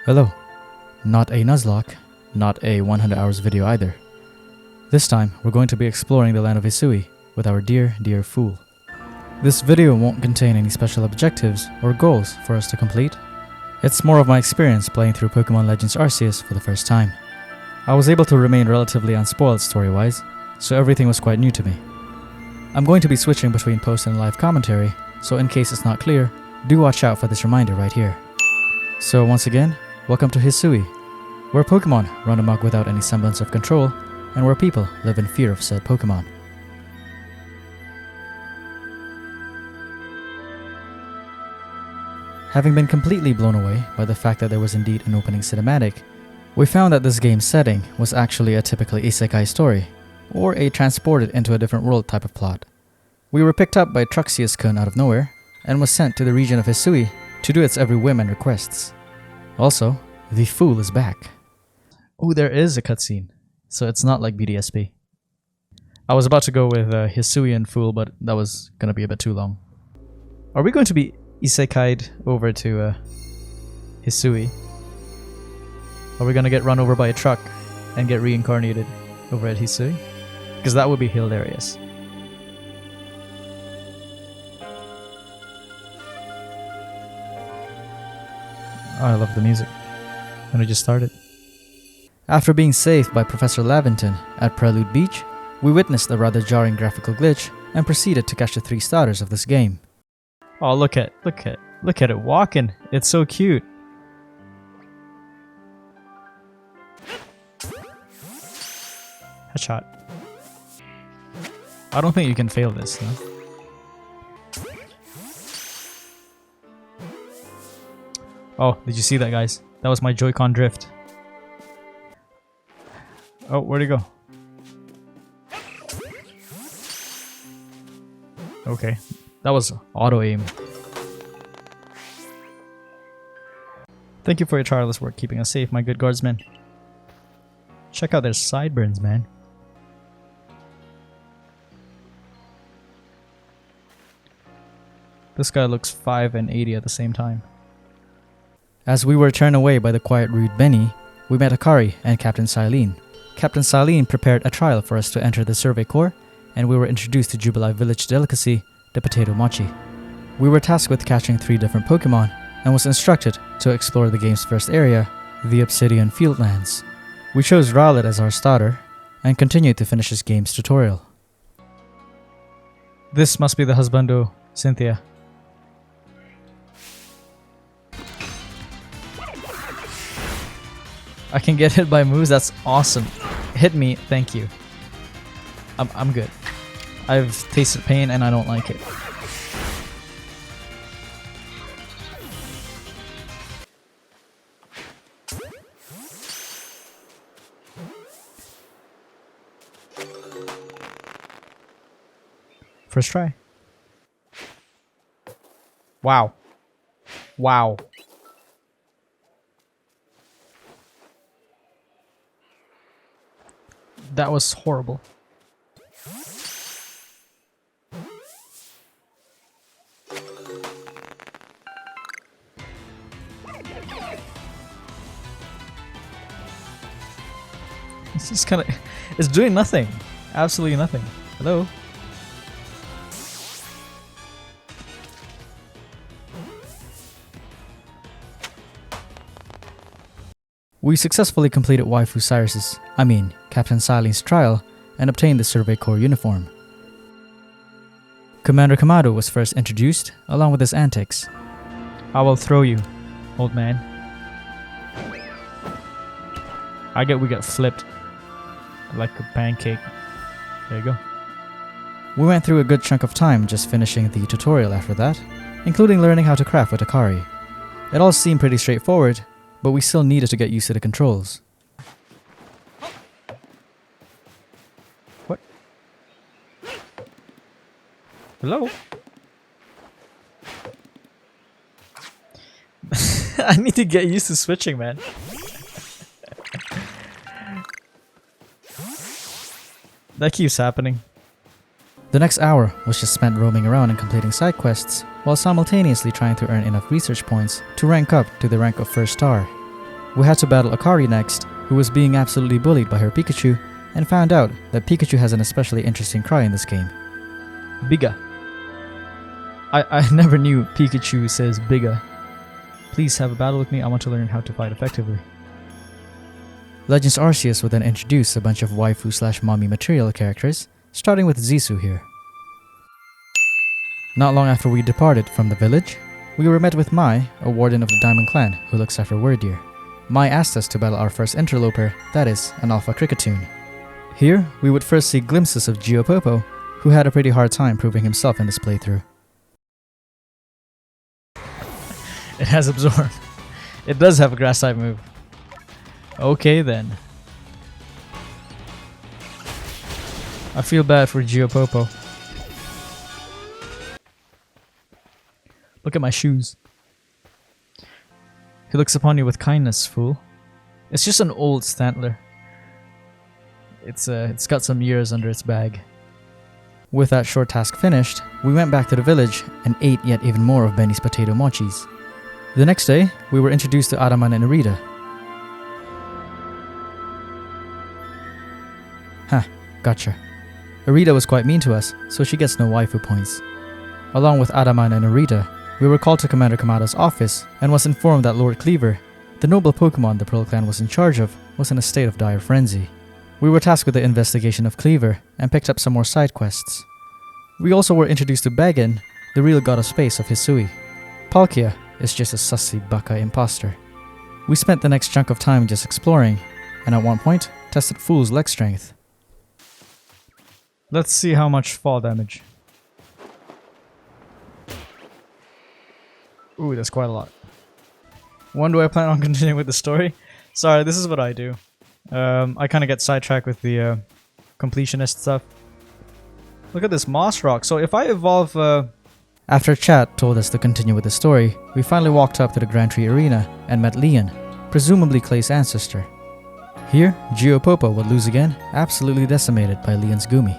Hello. Not a Nuzlocke, not a 100 hours video either. This time, we're going to be exploring the land of Hisui with our dear fool. This video won't contain any special objectives or goals for us to complete. It's more of my experience playing through Pokémon Legends Arceus for the first time. I was able to remain relatively unspoiled story-wise, so everything was quite new to me. I'm going to be switching between post and live commentary, so in case it's not clear, do watch out for this reminder right here. So once again, welcome to Hisui, where Pokémon run amok without any semblance of control, and where people live in fear of said Pokémon. Having been completely blown away by the fact that there was indeed an opening cinematic, we found that this game's setting was actually a typical isekai story, or a transported into a different world type of plot. We were picked up by Arceus-kun out of nowhere, and was sent to the region of Hisui to do its every whim and requests. Also, the fool is back. Oh, there is a cutscene, so it's not like BDSP. I was about to go with Hisui and fool, but that was gonna be a bit too long. Are we going to be Isekai-ed over to Hisui? Are we gonna get run over by a truck and get reincarnated over at Hisui? Because that would be hilarious. Oh, I love the music. And it just started. After being saved by Professor Laventon at Prelude Beach, we witnessed a rather jarring graphical glitch and proceeded to catch the 3 starters of this game. Oh, look at it walking. It's so cute. Headshot. I don't think you can fail this, though. Oh, did you see that, guys? That was my Joy-Con drift. Oh, where'd it go? Okay, that was auto-aim. Thank you for your tireless work keeping us safe, my good guardsmen. Check out their sideburns, man. This guy looks 5 and 80 at the same time. As we were turned away by the quiet rude Benny, we met Akari and Captain Silene. Captain Silene prepared a trial for us to enter the Survey Corps, and we were introduced to Jubilee Village delicacy, the potato mochi. We were tasked with catching 3 different Pokemon, and was instructed to explore the game's first area, the Obsidian Fieldlands. We chose Rowlet as our starter, and continued to finish this game's tutorial. This must be the husbando, Cynthia. I can get hit by moves, that's awesome. Hit me, thank you. I'm good. I've tasted pain and I don't like it. First try. Wow. Wow. That was horrible. It's just kind of... It's doing nothing. Absolutely nothing. Hello? We successfully completed Captain Silene's trial and obtained the Survey Corps uniform. Commander Kamado was first introduced, along with his antics. I will throw you, old man. We get flipped like a pancake. There you go. We went through a good chunk of time just finishing the tutorial after that, including learning how to craft with Akari. It all seemed pretty straightforward, but we still needed to get used to the controls. What? Hello? I need to get used to switching, man. That keeps happening. The next hour was just spent roaming around and completing side quests, while simultaneously trying to earn enough research points to rank up to the rank of first star. We had to battle Akari next, who was being absolutely bullied by her Pikachu, and found out that Pikachu has an especially interesting cry in this game. Biga. I never knew Pikachu says Biga. Please have a battle with me, I want to learn how to fight effectively. Legends Arceus would then introduce a bunch of waifu/mommy material characters, starting with Zisu here. Not long after we departed from the village, we were met with Mai, a warden of the Diamond Clan who looks after Wyrdeer. Mai asked us to battle our first interloper, that is, an Alpha Kricketune. Here, we would first see glimpses of Geopopo, who had a pretty hard time proving himself in this playthrough. It has Absorb. It does have a grass type move. Okay then. I feel bad for Geopopo. Look at my shoes. He looks upon you with kindness, fool. It's just an old Stantler. It's got some years under its bag. With that short task finished, we went back to the village and ate yet even more of Benny's potato mochis. The next day, we were introduced to Adaman and Irida. Huh, gotcha. Irida was quite mean to us, so she gets no waifu points. Along with Adaman and Irida, we were called to Commander Kamada's office and was informed that Lord Cleaver, the noble Pokemon the Pearl Clan was in charge of, was in a state of dire frenzy. We were tasked with the investigation of Cleaver and picked up some more side quests. We also were introduced to Bagan, the real god of space of Hisui. Palkia is just a sussy baka imposter. We spent the next chunk of time just exploring, and at one point, tested Fool's leg strength. Let's see how much fall damage. Ooh, that's quite a lot. When do I plan on continuing with the story? Sorry, this is what I do. I kind of get sidetracked with the completionist stuff. Look at this moss rock. So if I evolve... After chat told us to continue with the story, we finally walked up to the Grand Tree Arena and met Leon, presumably Clay's ancestor. Here, Geopopo would lose again, absolutely decimated by Leon's Gumi.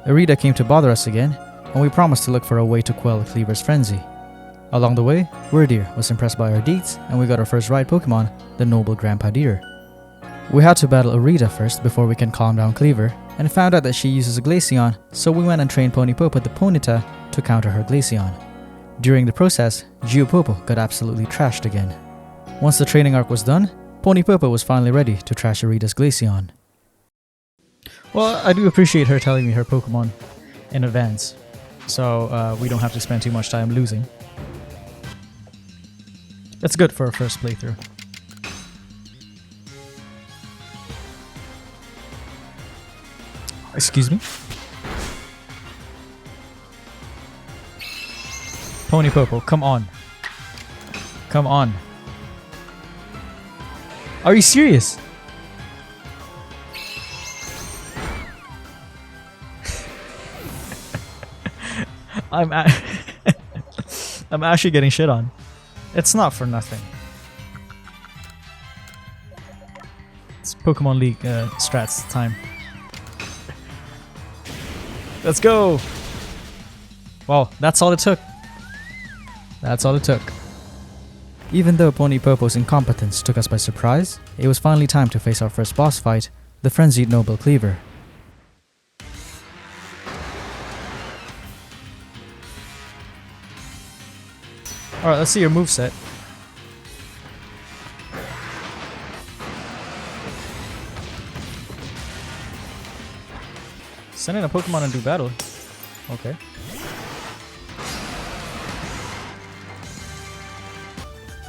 Irida came to bother us again, and we promised to look for a way to quell Cleaver's frenzy. Along the way, Wyrdeer was impressed by our deeds, and we got our first ride Pokemon, the noble Grandpa Deer. We had to battle Irida first before we can calm down Cleaver, and found out that she uses a Glaceon, so we went and trained Ponypopo the Ponyta to counter her Glaceon. During the process, Geopopo got absolutely trashed again. Once the training arc was done, Ponypopo was finally ready to trash Irida's Glaceon. Well, I do appreciate her telling me her Pokemon in advance, so we don't have to spend too much time losing. That's good for a first playthrough. Excuse me? Ponypopo, come on. Come on. Are you serious? I'm actually getting shit on. It's not for nothing. It's Pokemon League strats time. Let's go! Well, that's all it took. That's all it took. Even though Ponypopo's incompetence took us by surprise, it was finally time to face our first boss fight, the frenzied Noble Cleaver. Alright, let's see your moveset. Send in a Pokemon and do battle. Okay.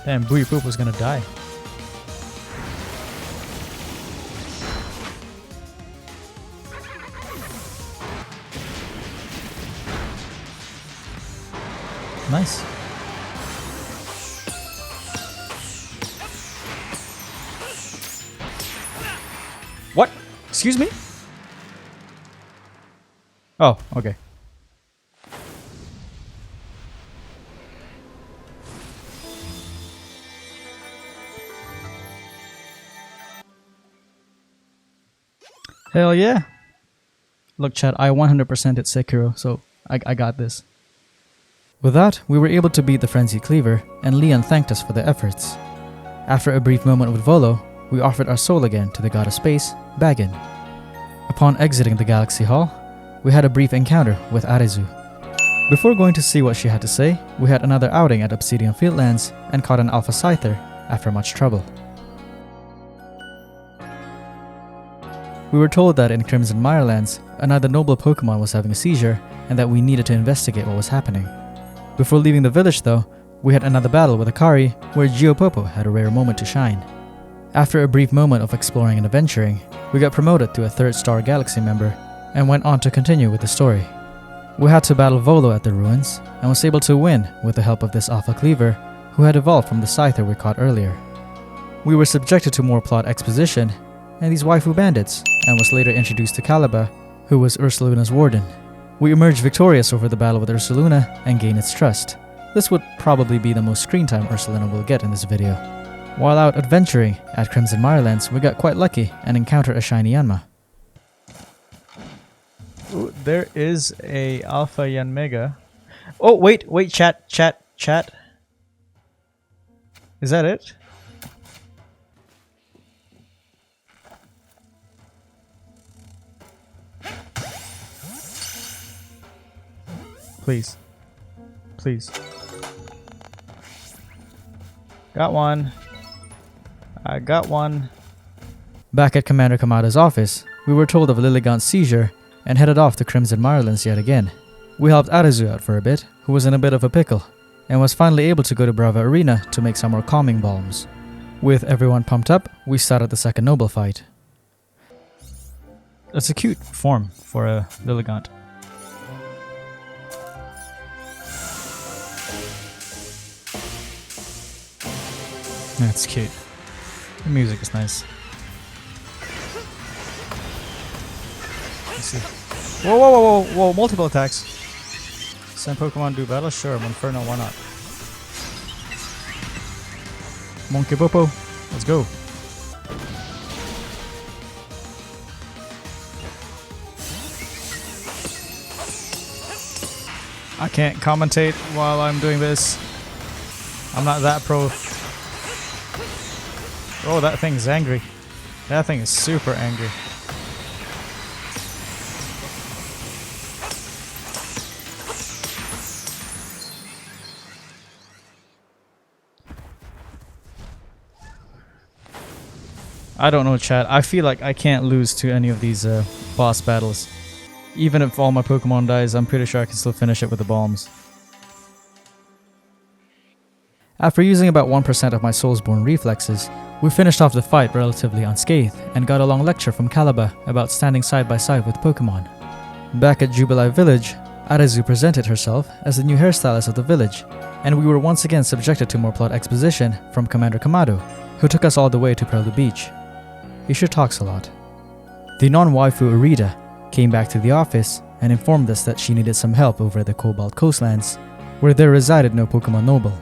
Damn, Buipoop was gonna die. Nice. What? Excuse me? Oh, okay. Hell yeah. Look chat, I 100% hit Sekiro, so I got this. With that, we were able to beat the Frenzy Cleaver, and Leon thanked us for the efforts. After a brief moment with Volo, we offered our soul again to the god of space, Bagan. Upon exiting the Galaxy Hall, we had a brief encounter with Arezu. Before going to see what she had to say, we had another outing at Obsidian Fieldlands and caught an Alpha Scyther after much trouble. We were told that in Crimson Mirelands, another noble Pokémon was having a seizure and that we needed to investigate what was happening. Before leaving the village though, we had another battle with Akari where Geopopo had a rare moment to shine. After a brief moment of exploring and adventuring, we got promoted to a 3rd star Galaxy member and went on to continue with the story. We had to battle Volo at the ruins and was able to win with the help of this Alpha Cleaver who had evolved from the Scyther we caught earlier. We were subjected to more plot exposition and these waifu bandits and was later introduced to Caliba, who was Ursaluna's warden. We emerged victorious over the battle with Ursaluna and gained its trust. This would probably be the most screen time Ursaluna will get in this video. While out adventuring at Crimson Mirelands, we got quite lucky and encountered a shiny Yanma. Ooh, there is a Alpha Yanmega. Oh, wait, chat. Is that it? Please. Got one. I got one. Back at Commander Kamada's office, we were told of Lilligant's seizure and headed off to Crimson Mirelands yet again. We helped Arezu out for a bit, who was in a bit of a pickle, and was finally able to go to Brava Arena to make some more calming balms. With everyone pumped up, we started the second noble fight. That's a cute form for a Lilligant. That's cute. The music is nice. Let's see. Whoa, multiple attacks. Send Pokemon do battle? Sure, Monferno, why not? Monkey Popo, let's go. I can't commentate while I'm doing this. I'm not that pro. Oh, that thing's angry. That thing is super angry. I don't know, chat. I feel like I can't lose to any of these boss battles. Even if all my Pokemon dies, I'm pretty sure I can still finish it with the bombs. After using about 1% of my Soulsborne reflexes, we finished off the fight relatively unscathed and got a long lecture from Caliba about standing side by side with Pokemon. Back at Jubilee Village, Arezu presented herself as the new hairstylist of the village, and we were once again subjected to more plot exposition from Commander Kamado, who took us all the way to Prelude Beach. He sure talks a lot. The non-waifu Arita came back to the office and informed us that she needed some help over at the Cobalt Coastlands, where there resided no Pokemon Noble.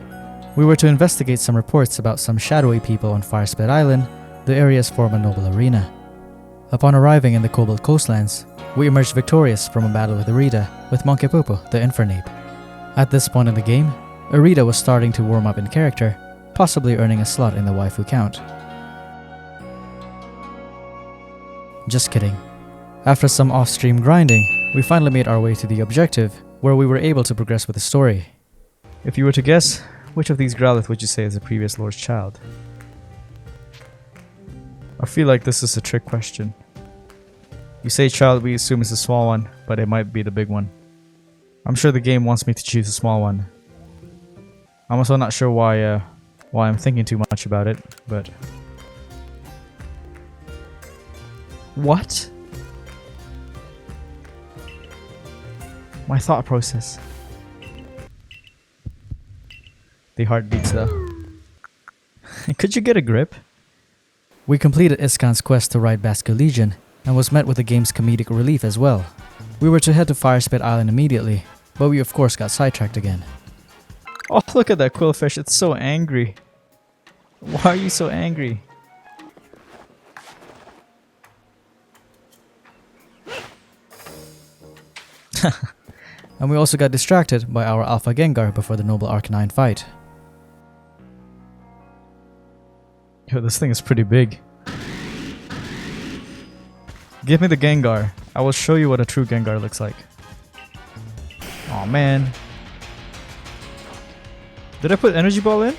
We were to investigate some reports about some shadowy people on Firespit Island, the area's former noble arena. Upon arriving in the Cobalt Coastlands, we emerged victorious from a battle with Arita with Monkey Popo, the Infernape. At this point in the game, Arita was starting to warm up in character, possibly earning a slot in the waifu count. Just kidding. After some off-stream grinding, we finally made our way to the objective, where we were able to progress with the story. If you were to guess, which of these Growlithe would you say is the previous Lord's child? I feel like this is a trick question. You say child, we assume it's a small one, but it might be the big one. I'm sure the game wants me to choose a small one. I'm also not sure why I'm thinking too much about it, but... What? My thought process. The heart beats though. Could you get a grip? We completed Iskan's quest to ride Basco Legion and was met with the game's comedic relief as well. We were to head to Firespit Island immediately, but we of course got sidetracked again. Oh, look at that quillfish, it's so angry. Why are you so angry? And we also got distracted by our Alpha Gengar before the Noble Arcanine fight. Yo, this thing is pretty big. Give me the Gengar. I will show you what a true Gengar looks like. Oh man. Did I put Energy Ball in?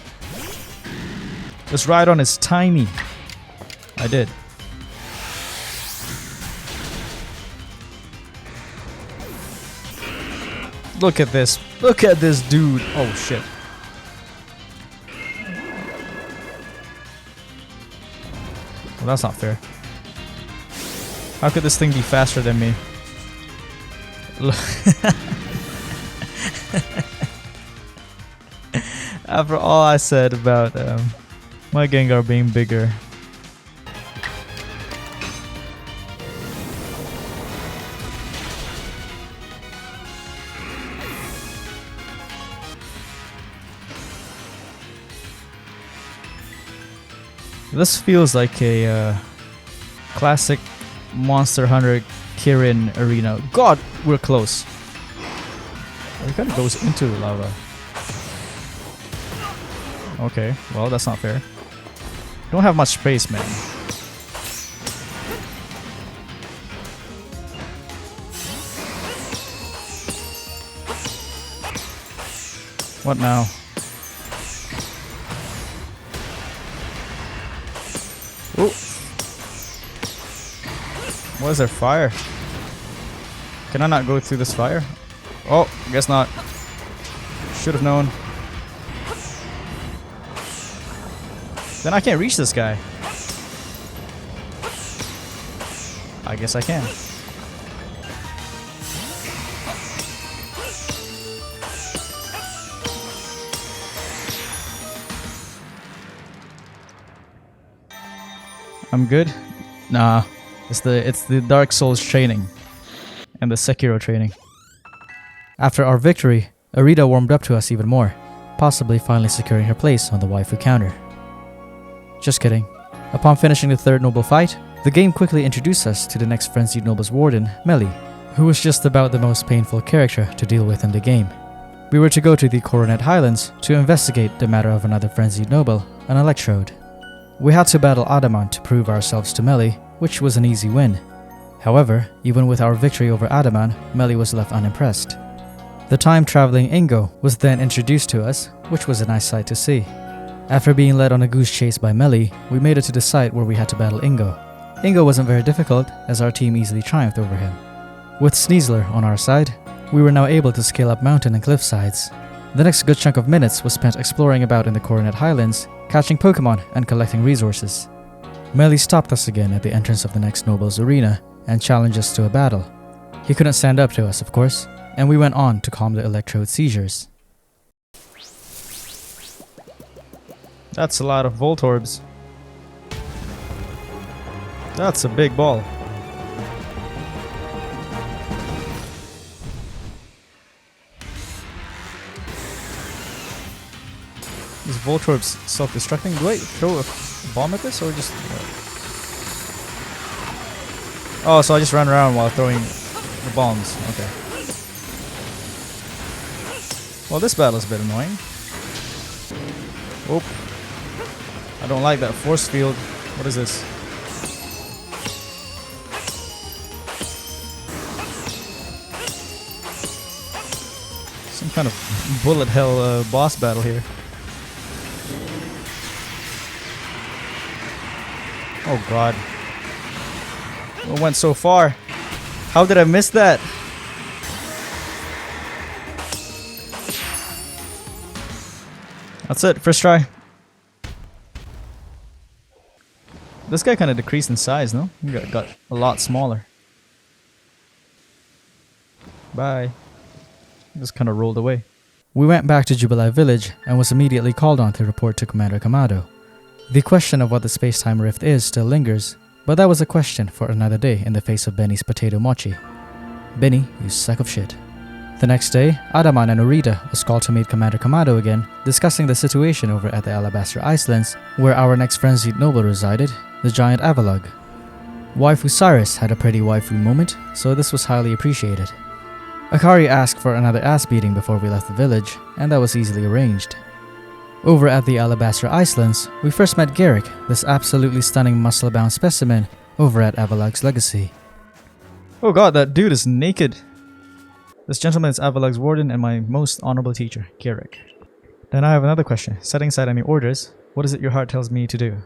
This Rhydon is tiny. I did. Look at this. Look at this dude. Oh shit. Well, that's not fair. How could this thing be faster than me? After all I said about my Gengar being bigger. This feels like a classic Monster Hunter Kirin arena. God, we're close. It kind of goes into the lava. Okay, well that's not fair. Don't have much space, man. What now? Ooh. What is there? Fire? Can I not go through this fire? Oh, guess not. Should have known. Then I can't reach this guy. I guess I can. I'm good? Nah. It's the Dark Souls training. And the Sekiro training. After our victory, Arita warmed up to us even more, possibly finally securing her place on the waifu counter. Just kidding. Upon finishing the third noble fight, the game quickly introduced us to the next frenzied noble's warden, Melly, who was just about the most painful character to deal with in the game. We were to go to the Coronet Highlands to investigate the matter of another frenzied noble, an Electrode. We had to battle Adamant to prove ourselves to Melly, which was an easy win. However, even with our victory over Adamant, Melly was left unimpressed. The time-traveling Ingo was then introduced to us, which was a nice sight to see. After being led on a goose chase by Melly, we made it to the site where we had to battle Ingo. Ingo wasn't very difficult, as our team easily triumphed over him. With Sneasler on our side, we were now able to scale up mountain and cliff sides. The next good chunk of minutes was spent exploring about in the Coronet Highlands, catching Pokémon and collecting resources. Melly stopped us again at the entrance of the next noble's arena and challenged us to a battle. He couldn't stand up to us, of course, and we went on to calm the Electrode seizures. That's a lot of Voltorbs. That's a big ball. Is Voltorbs self-destructing? Do I throw a bomb at this or just... Oh, so I just run around while throwing the bombs. Okay. Well, this battle is a bit annoying. Oop. I don't like that force field. What is this? Some kind of bullet hell boss battle here. Oh god. It went so far. How did I miss that? That's it, first try. This guy kind of decreased in size, no? He got a lot smaller. Bye. Just kind of rolled away. We went back to Jubilee Village and was immediately called on to report to Commander Kamado. The question of what the space-time rift is still lingers, but that was a question for another day in the face of Benny's potato mochi. Benny, you sack of shit. The next day, Adaman and Orita was called to meet Commander Kamado again, discussing the situation over at the Alabaster Icelands, where our next frenzied noble resided, the giant Avalugg. Waifu Cyrus had a pretty waifu moment, so this was highly appreciated. Akari asked for another ass beating before we left the village, and that was easily arranged. Over at the Alabaster Icelands, we first met Garrick, this absolutely stunning muscle-bound specimen over at Avalug's Legacy. Oh god, that dude is naked. This gentleman is Avalug's warden and my most honorable teacher, Garrick. Then I have another question. Setting aside any orders, what is it your heart tells me to do?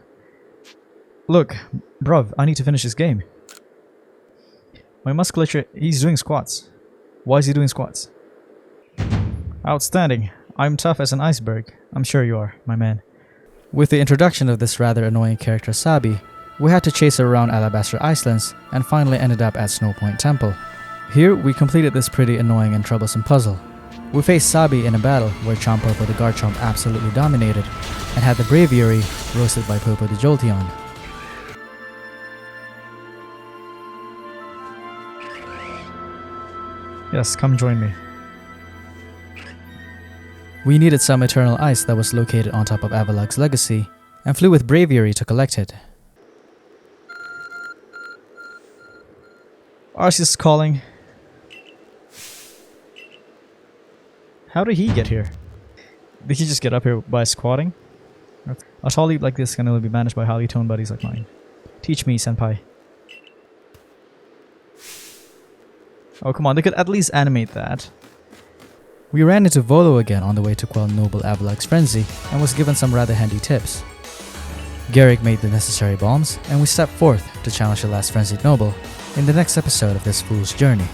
Look, bruv, I need to finish this game. My musculature, he's doing squats. Why is he doing squats? Outstanding. I'm tough as an iceberg. I'm sure you are, my man. With the introduction of this rather annoying character Sabi, we had to chase her around Alabaster Icelands and finally ended up at Snowpoint Temple. Here, we completed this pretty annoying and troublesome puzzle. We faced Sabi in a battle where Chompopo the Garchomp absolutely dominated and had the Braviary roasted by Popo the Jolteon. Yes, come join me. We needed some Eternal Ice that was located on top of Avalug's Legacy and flew with Braviary to collect it. Arceus is calling. How did he get here? Did he just get up here by squatting? A tall leap like this can only be managed by highly toned buddies like mine. Teach me, senpai. Oh come on, they could at least animate that. We ran into Volo again on the way to quell Noble Avalug's frenzy and was given some rather handy tips. Garrick made the necessary bombs and we stepped forth to challenge the last frenzied Noble in the next episode of this fool's journey.